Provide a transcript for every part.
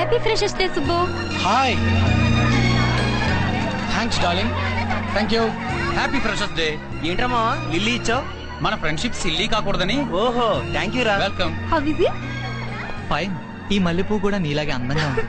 Happy freshers day Subbu. Hi, thanks darling. Thank you. Happy freshers day. ఏంట్రమ్మా lily ఇచ్చావు? మన friendship silly కాకూడదని. ఓహో థ్యాంక్ యూ రా. Welcome. How is it? Fine. ఈ మల్లెపూ కూడా నీలాగే అందంగా ఉంది.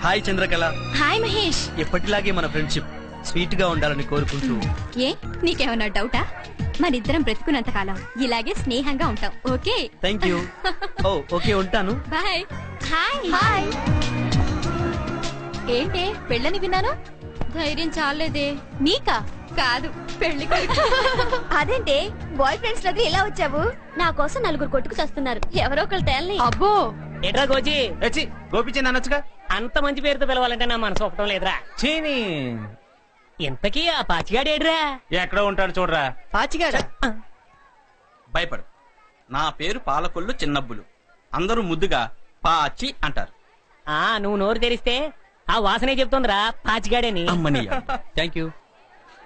హాయ్ చంద్రకళ. హాయ్ మహేష్. ఎప్పటిలాగే మన ఫ్రెండ్షిప్ స్వీట్ గా ఉండాలని కోరుకుంటూ. ఏ నీకేమన్నా డౌటా? మనిద్దరం బ్రతుకున్నంత కాలం ఇలాగే స్నేహంగా ఉంటాం. ఓకే. Thank you. ఓ ఓకే ఉంటాను. బాయ్. హాయ్. హాయ్. ఏంటే పెళ్ళని విన్నాను? ధైర్యం చాలేదే. నీకా? కాదు, పెళ్లి కొడుకు. అదేంటే బాయ్ ఫ్రెండ్స్ దగ్గర ఇలా వచ్చావు? నా కోసం నలుగురు కొట్టుకు చస్తున్నారు, ఎవరో ఒకరు తేలని. అబ్బో ఎట్రా గోచి వచ్చి గోపిచంద్ అనొచ్చుగా. అంత మంచి పేరుతో పిలవాలంటే నా మనసు ఒప్పటం లేదురా. చీని ఇంతకీ ఆ పాచిగాడేడ్రా? ఎక్కడో ఉంటాడు చూడరా. పాచిగాడ? భయపడు, నా పేరు పాలకొల్లు చిన్నబ్బులు. అందరూ ముద్దుగా పాచి అంటారు. నువ్వు నోరు తెరిస్తే ఆ వాసనే చెప్తోందిరా పాచిగాడని. అమ్మని థ్యాంక్ యూ.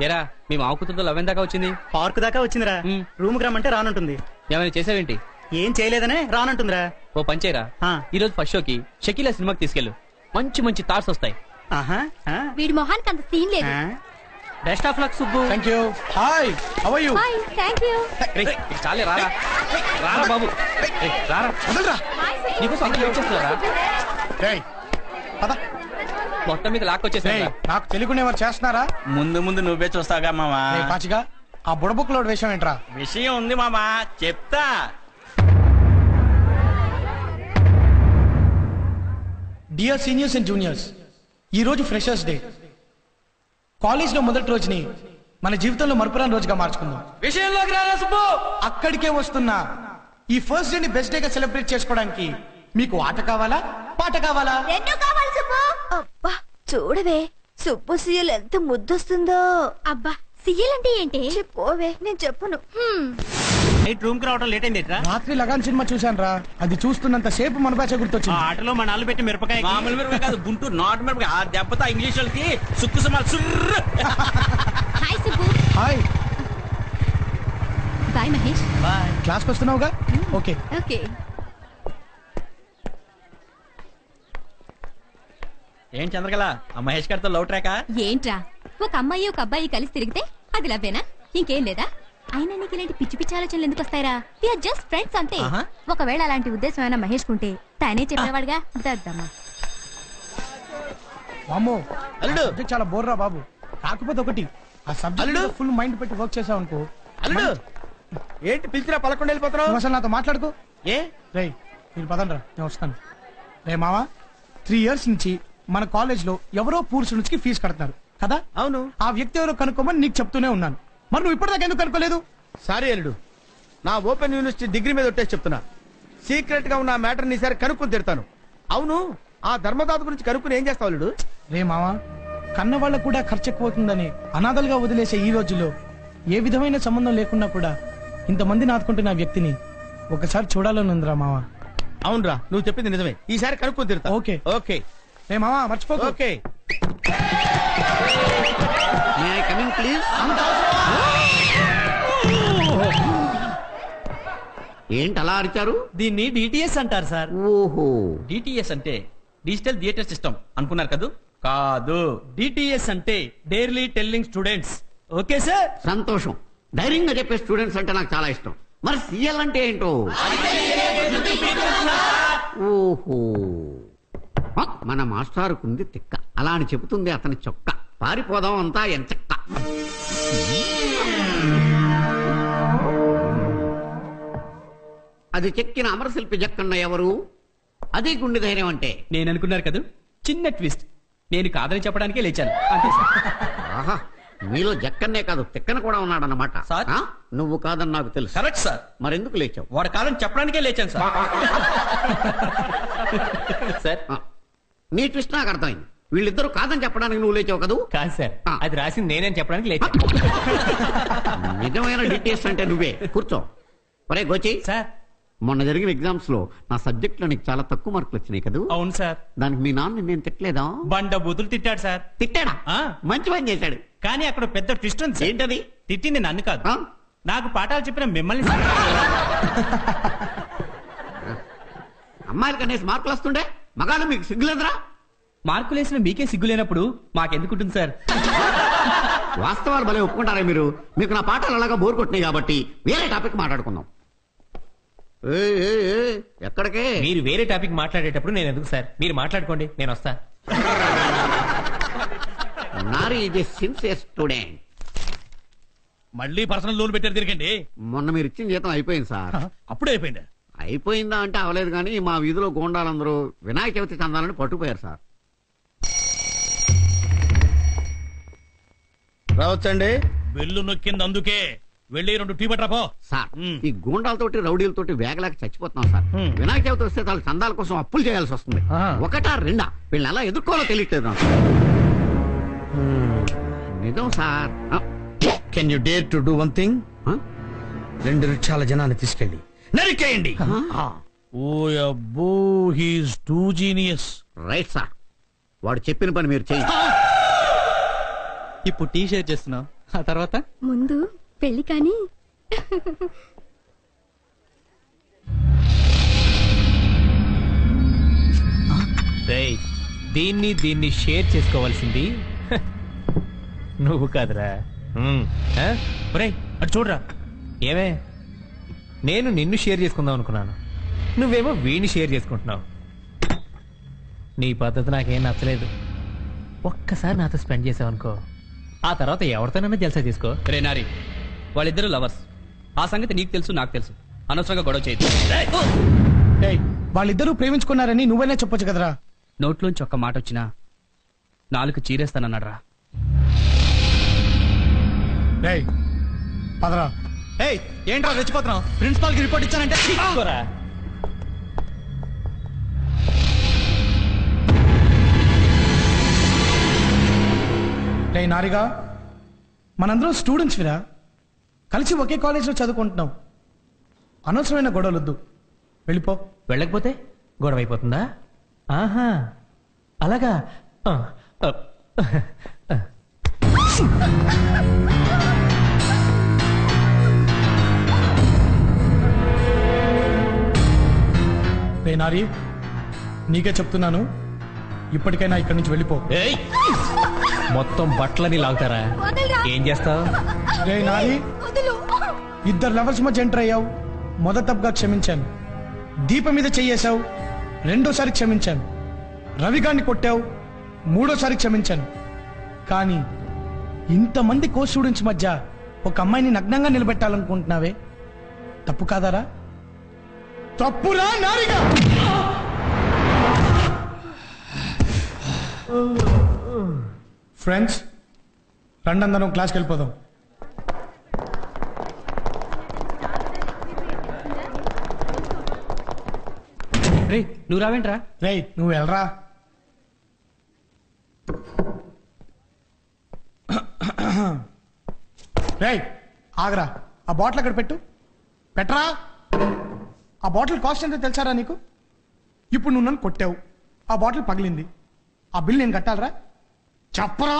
ఏరా మీ మావ కూతురుతో లవ్ దాకా వచ్చింది? పార్క్ దాకా వచ్చిందిరా. రూమ్ కి రమ్మంటే రానంటుంది. ఏమైనా చేసావేంటి? ఏం చేయలేదనే రానంటుందిరా. ఓ పంచేరా, ఈ రోజు ఫస్ట్ షోకి షకీలా సినిమాకి తీసుకెళ్ళు. మంచి మంచి థాట్స్ వస్తాయి. వీడి మొహానికి అంత సీన్ లేదు. Best of luck Subbu. Thank you. Hi, how are you? Hi. Thank you. చాలే రారా. రారా బాబు, రారా. నీకోసం అందరూ వెయిట్ చేస్తున్నారా? మొత్తం మీద లాక్కొచ్చేసారా? నాకు తెలియకుండా ఎవరు చేస్తున్నారా? ముందు ముందు నువ్వే చూస్తావుగా మామా. పాచిగా ఆ బుడబుక్లో విషయం ఏంట్రా? విషయం ఉంది మామా, చెప్తా. డియర్ సీనియర్స్ అండ్ జూనియర్స్, ఈ రోజు ఫ్రెషర్స్ డే. కాలేజ్ లో మొదటి రోజుని మన జీవితంలో మరపురాని రోజుగా మార్చుకుందాం. విషయంలోకి రారా సుబ్బు. అక్కడికే వస్తున్నా. ఈ ఫస్ట్ డే ని బెస్ట్ డే గా సెలబ్రేట్ చేసుకోవడానికి మీకు ఆట కావాలా, పాట కావాలా? రెండు కావాలి సుబ్బు. అబ్బా చూడవే, సుబ్బు సీఎల్ ఎంత ముద్దొస్తుందో. అబ్బా సీఎల్ అంటే ఏంటి? చెప్పుకోవే, నేను చెప్పును. రూమ్ కి రావడం లేట్ అయింది. రాత్రి లగాన్ సినిమా చూశాను రా. అది చూస్తున్నంత సేపు మన బ్యాచ్ గుర్తొచ్చింది. ఆటలో మన నాలుగు పెట్టి మిరపకాయ, మామూలు మిరపకాయ కాదు, గుంటూరు నాటు మిరపకాయ. ఆ దెబ్బతో ఇంగ్లీష్ వాళ్ళకి సుక్కు సుమాలు సుర్రు. Hi Subbu. Hi. Bye Mahesh. Bye. క్లాస్కి వస్తున్నావుగా? ఓకే. ఓకే. ఏం చంద్రకళ, ఆ మహేష్ గారితో లవ్ ట్రాకా? ఏంట్రా, ఒక అమ్మాయి ఒక అబ్బాయి కలిసి తిరిగితే అది లవ్వేనా? ఇంకేం లేదా? అయినా నీకు ఇలాంటి పిచ్చి పిచ్చి ఆలోచనలు ఎందుకు వస్తాయిరా? వి ఆర్ జస్ట్ ఫ్రెండ్స్ అంతే. ఒకవేళ అలాంటి ఉద్దేశం ఏమైనా మహేష్ కుంటే తానే చెప్పేవాడుగా. దద్దమ్మా. వామ్మో, అల్లుడు సబ్జెక్ట్ చాలా బోర్ రా బాబు. కాకపోతే ఒకటి, ఆ సబ్జెక్ట్ ఫుల్ మైండ్ పెట్టి వర్క్ చేసావు అనుకో. అల్లుడు ఏంటి పిలిచినా పలకుండా వెళ్ళిపోతున్నావు? నువ్వు అసలు నాతో మాట్లాడుకో. ఏ రే మీరు పదండ్రా, నేను వస్తాను. రే మావా, 3 years నుంచి మన కాలేజ్ లో ఎవరో పూర్ స్టూడెంట్స్ కి ఫీజు కడతారు కదా? అవును. ఆ వ్యక్తి ఎవరో కనుక్కోమని నీకు చెప్తూనే ఉన్నాను. మరి నువ్వు ఇప్పటిదాకా ఎందుకు కనుక్కోలేదు? సారీ అల్లుడు, నా ఓపెన్ యూనివర్సిటీ డిగ్రీ మీద ఒట్టేసి చెప్తున్నా. సీక్రెట్ గా ఉన్న మ్యాటర్ ని సరే కనుక్కొని తిడతాను. అవును, ఆ ధర్మదాత గురించి కనుక్కుని ఏం చేస్తావు అల్లుడు? రే మావా, కన్న వాళ్ళకు కూడా ఖర్చు ఎక్కువవుతుందని అనాథలుగా వదిలేసే ఈ రోజుల్లో ఏ విధమైన సంబంధం లేకున్నా కూడా ఇంతమంది నాటుకుంటున్న వ్యక్తిని ఒకసారి చూడాలని ఉందిరా మావా. అవునరా, నువ్వు చెప్పింది నిజమే. ఈసారి కనుక్కొని తిడతా. Okay okay. రే మావా మర్చిపోకు. ఓకే. ఏంటి అలా అరిచారు? దీన్ని డిటిఎస్ అంటారు సార్. ఓహో, డిటిఎస్ అంటే డిజిటల్ థియేటర్ సిస్టమ్ అనుకున్నారు కదూ? కాదు, డిటిఎస్ అంటే డైర్లీ టెల్లింగ్ స్టూడెంట్స్. Okay sir. సంతోషం. ధైర్యంగా చెప్పే స్టూడెంట్స్ అంటే నాకు చాలా ఇష్టం. మరి సిఎల్ అంటే ఏంటో? ఓహో, మన మాస్టారుకుంది తిక్క, అలా అని చెబుతుంది అతని చొక్క. పారిపోదాం అంతా ఎంచక్క. అది చెక్కిన అమరశిల్పి జక్కన్న ఎవరు? అదే గుండె ధైర్యం అంటే. నేను అనుకున్నారు కదా, చిన్న ట్విస్ట్. నేను కాదని చెప్పడానికే లేచాను అంతే సార్. ఆహా, మీలో జక్కన్నే కాదు తిక్కన కూడా ఉన్నాడన్నమాట. సార్, నువ్వు కాదని నాకు తెలుసు. Correct sir. మరెందుకు లేచావు? వాడు కాదని చెప్పడానికే లేచాను సార్. సార్, నీ ట్విస్ట్ నాకు అర్థమైంది. వీళ్ళిద్దరూ కాదని చెప్పడానికి నువ్వు లేచావు కదూ? కాదు సార్, అది రాసింది నేనేం చెప్పడానికి లేచాను. నిజమైన డిటేల్స్ అంటే నువ్వే. కూర్చో. ఒరే గోచి సార్, మొన్న జరిగిన ఎగ్జామ్స్ లో నా సబ్జెక్ట్ లో నీకు చాలా తక్కువ మార్కులు వచ్చినాయి కదా? అవును సార్. దానికి మీ నాన్న నేను తిట్టలేదా? బండ బూతులు తిట్టాడు సార్. తిట్టాడా? మంచి పని చేశాడు. కానీ అక్కడ పెద్ద ట్విస్ట్ ఉంది. ఏంటది? తిట్టింది నన్ను కాదు, నాకు పాఠాలు చెప్పిన మిమ్మల్ని. అమ్మాయిలు కనేసి మార్కులు వస్తుండే మగాళ్ళు మీకు సిగ్గులేదురా? మార్కులేసిన మీకే సిగ్గు లేనప్పుడు మాకెందుకుంటుంది సార్? వాస్తవాలు భలే ఒప్పుకుంటారా మీరు? మీకు నా పాటలు అలాగా బోర్ కొట్టినాయి కాబట్టి వేరే టాపిక్ మాట్లాడుకుందాం. ఎక్కడికే? మీరు వేరే టాపిక్ మాట్లాడేటప్పుడు నేను ఎందుకు సార్? మీరు మాట్లాడుకోండి, నేను వస్తా. నారీ ఈజ్ ఏ సిన్సియర్ స్టూడెంట్. మళ్ళీ పర్సనల్ లోన్ పెట్టారు తిరిగండి. మొన్న మీరు ఇచ్చిన జీతం అయిపోయింది సార్. అప్పుడే అయిపోయిందా? అయిపోయిందా అంటే అవలేదు, కానీ మా వీధిలో గోండాలందరూ వినాయక చవితి చందాలని పట్టుకుపోయారు సార్. రావచ్చండి. వెళ్ళు నొక్కింది అందుకే. వెళ్ళి 2 టీ పట్రా పో. సార్ ఈ గూండాలతోటి రౌడీలతోటి వేగలేక చచ్చిపోతున్నాం సార్. వినాయక చవితి వస్తే చాలా చందాల కోసం అప్పులు చేయాల్సి వస్తుంది. ఒకటా రెండా వీళ్ళని ఎలా ఎదుర్కోవాలో తెలియట్లేదు నాకు. నిజం sir. Can you dare to do one thing? 2 రిక్షాల జనాన్ని తీసుకెళ్ళి నరికేయండి. ఓ అబ్బో, he's two genius. Right sir, వాడు చెప్పిన పని మీరు చేయండి. ఇప్పుడు టీ షేర్ చేస్తున్నావు, ఆ తర్వాత ముందు పెళ్లి కానీ. దీన్ని షేర్ చేసుకోవాల్సింది నువ్వు కాదురా. అటు చూడరా. ఏమే, నేను నిన్ను షేర్ చేసుకుందాం అనుకున్నాను, నువ్వేమో వీడిని షేర్ చేసుకుంటున్నావు. నీ పద్ధతి నాకేం నచ్చలేదు. ఒక్కసారి నాతో స్పెండ్ చేసావనుకో, ఆ తర్వాత ఎవరితోనైనా జల్సా తీసుకో. రే నారి, వాళ్ళిద్దరు లవర్స్. ఆ సంగతి నీకు తెలుసు, నాకు తెలుసు. అనవసరంగా గొడవ చేయదు. వాళ్ళిద్దరూ ప్రేమించుకున్నారని నువ్వైనా చెప్పొచ్చు కదరా. నోట్లోంచి ఒక్క మాట వచ్చినా నాలుగు చీరేస్తానన్నాడ్రా. పదరా. ఏంట్రా రెచ్చిపోతున్నావు? ప్రిన్సిపాల్ కి రిపోర్ట్ ఇచ్చానంటే నారిగా, మనందరం స్టూడెంట్స్ విరా, కలిసి ఒకే కాలేజీలో చదువుకుంటున్నాం. అనవసరమైన గొడవలొద్దు, వెళ్ళిపో. వెళ్ళకపోతే గొడవ అయిపోతుందా? ఆహా, అలాగా. నారి, నీకే చెప్తున్నాను, ఇప్పటికైనా ఇక్కడి నుంచి వెళ్ళిపో. మొత్తం బట్టలని లాగుతారా? ఏం చేస్తావు? నారి, 2 లవర్స్ మధ్య ఎంటర్ అయ్యావు, మొదటి తప్పుగా క్షమించాను. దీపం మీద చెయ్యేశావు, 2వ క్షమించాను. రవిగాన్ని కొట్టావు, 3వ క్షమించాను. కానీ ఇంతమంది కో స్టూడెంట్స్ మధ్య ఒక అమ్మాయిని నగ్నంగా నిలబెట్టాలనుకుంటున్నావే, తప్పు కాదారా? తప్పురా నారిగా. ఫ్రెండ్స్, రండందరం క్లాస్కి వెళ్ళిపోదాం. రే, నువ్వు రావేంట్రా? రేయ్, నువ్వు వెళ్ళరా. రేయ్, ఆగరా. ఆ బాటిల్ అక్కడ పెట్టు. పెట్టరా. ఆ బాటిల్ కాస్ట్ ఎంతో తెలుసారా నీకు? ఇప్పుడు నువ్వు నన్ను కొట్టావు, ఆ బాటిల్ పగిలింది, ఆ బిల్ నేను కట్టాలరా? చెప్పరా.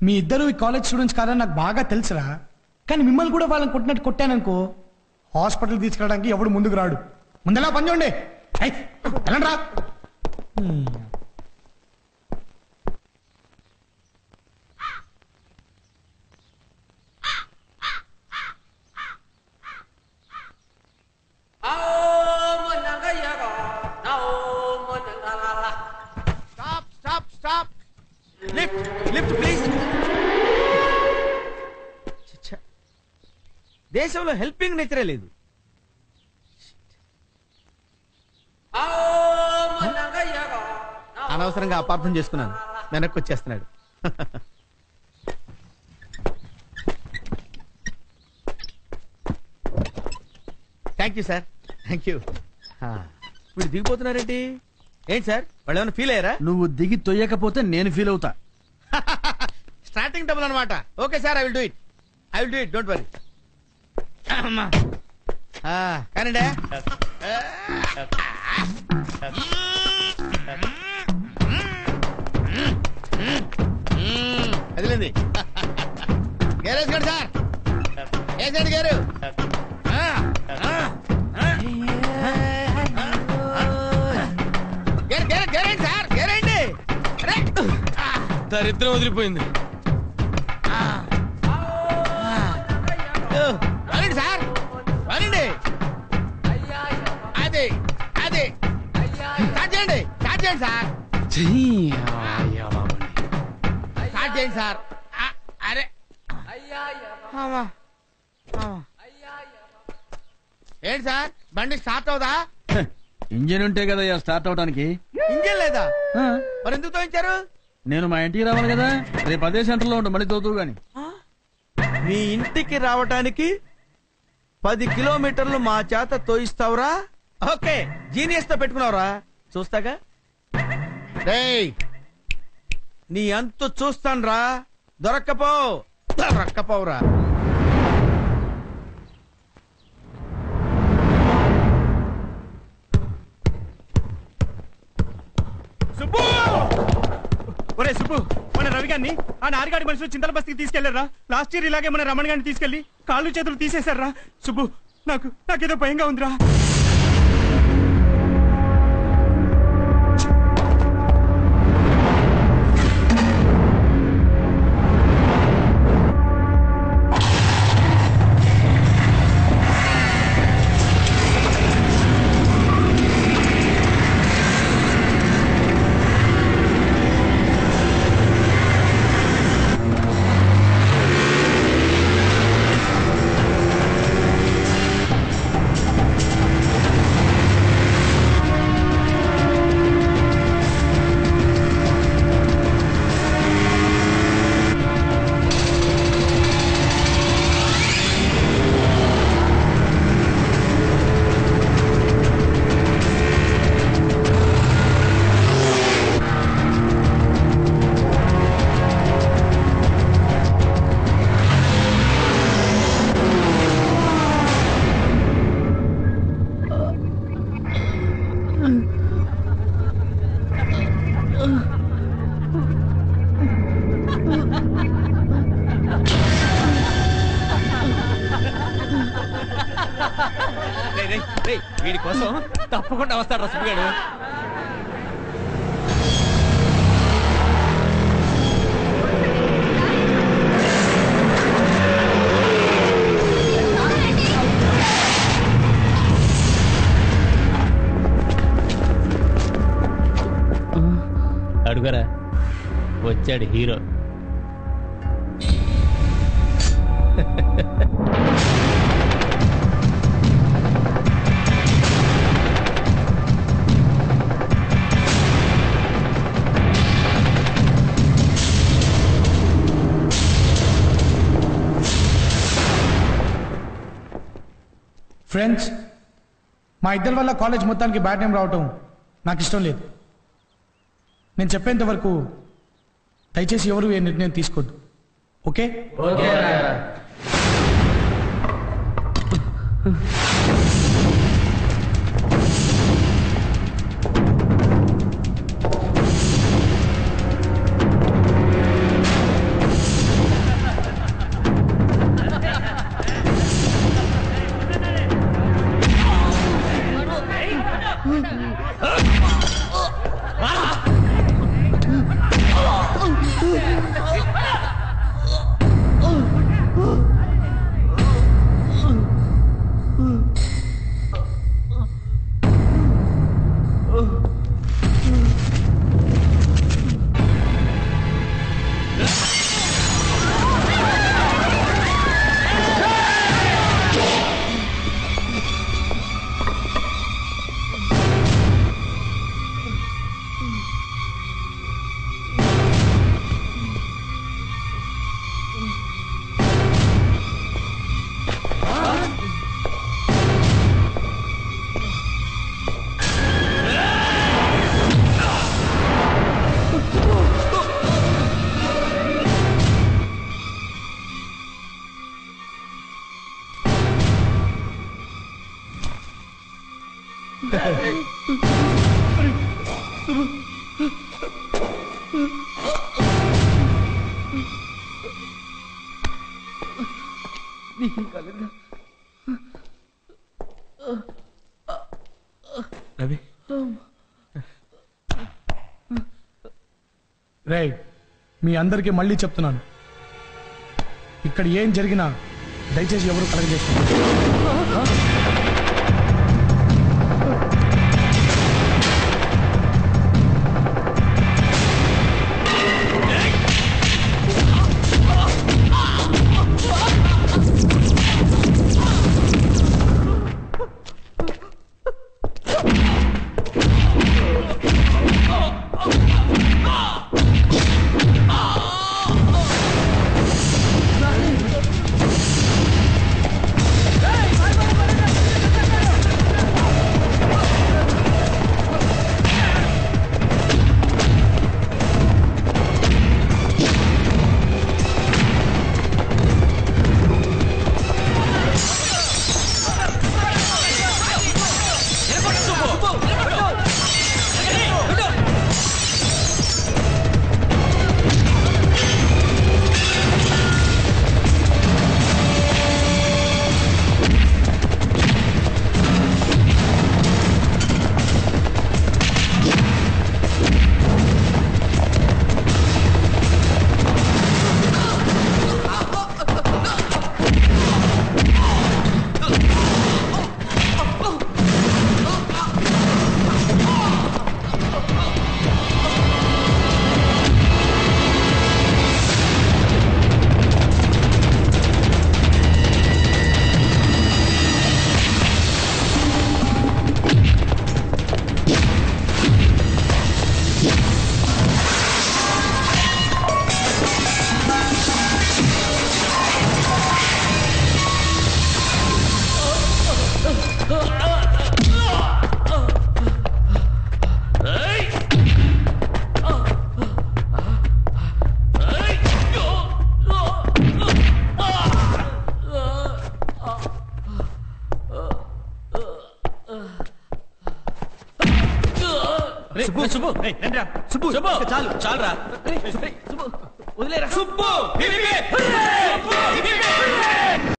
మీ ఇద్దరు ఈ కాలేజ్ స్టూడెంట్స్ కాదని నాకు బాగా తెలుసురా. కానీ మిమ్మల్ని కూడా వాళ్ళని కొట్టినట్టు కొట్టాననుకో, హాస్పిటల్ తీసుకెళ్ళడానికి ఎవడు ముందుకు రాడు. ముందెలా పని చూడండి. వెళ్ళండి రా. Lift lift please. దేశంలో హెల్పింగ్ నేచరే లేదు. అనవసరంగా అపార్థం చేసుకున్నాను. వెనక్కి వచ్చేస్తున్నాడు. Thank you sir, thank you. వీడు దిగిపోతున్నారేంటి? ఏంటి సార్, వాళ్ళు ఏమైనా ఫీల్ అయ్యారా? నువ్వు దిగి తొయ్యకపోతే నేను ఫీల్ అవుతా. స్టార్టింగ్ డబుల్ అనమాట. Okay sir, I will do it, don't worry. కానండి. అదిలేండి. గేరేసుకోండి సార్, వేసేయండి గేరు. గేరేండి సార్, గేరేండి. దరిద్రం వదిలిపోయింది. వరండి సార్, వరండి. అది అది స్టార్ట్ చేయండి సార్, స్టార్ట్ చేయండి సార్. అరే ఏంటి సార్, బండి స్టార్ట్ అవుదా? ఇంజిన్ ఉంటే కదా స్టార్ట్ అవడానికి. ఇంజిన్ లేదా? మరి ఎందుకు తోయించారు? నేను మా ఇంటికి రావాలి కదా, రేపు అదే సెంటర్ లో ఉండు, మళ్ళీ తోతూ గాని. మీ ఇంటికి రావటానికి 10 కిలోమీటర్లు మా చేత తోయిస్తావురా? ఓకే, జీనియస్ తో పెట్టుకున్నావురా, చూస్తాగా. రేయ్, నీ అంతు చూస్తాన్రా. దొరక్కపోవురా. సుబ్బు, ఒరే సుబ్బు, మన రవి గారిని ఆ నారిగాడి మనుషులు చింతల బస్తీకి తీసుకెళ్లారా? లాస్ట్ ఇయర్ ఇలాగే మన రమణ గారిని తీసుకెళ్లి కాళ్ళు చేతులు తీసేశారా? సుబ్బు, నాకేదో భయంగా ఉందిరా. వీడి కోసం తప్పకుండా వస్తాడు రసుగాడు. అడుగరా, వచ్చాడు హీరో. ఫ్రెండ్స్, మా ఇద్దరి వల్ల కాలేజ్ మొత్తానికి బ్యాడ్ నేమ్ రావటం నాకు ఇష్టం లేదు. నేను చెప్పేంత వరకు దయచేసి ఎవరు ఏ నిర్ణయం తీసుకోవద్దు. ఓకే? రవి రేయ్ మీ అందరికీ మళ్ళీ చెప్తున్నాను, ఇక్కడ ఏం జరిగినా దయచేసి ఎవరు కలగజేసుకోండి. చాలు చాలురా వదిలేరా సుబ్బు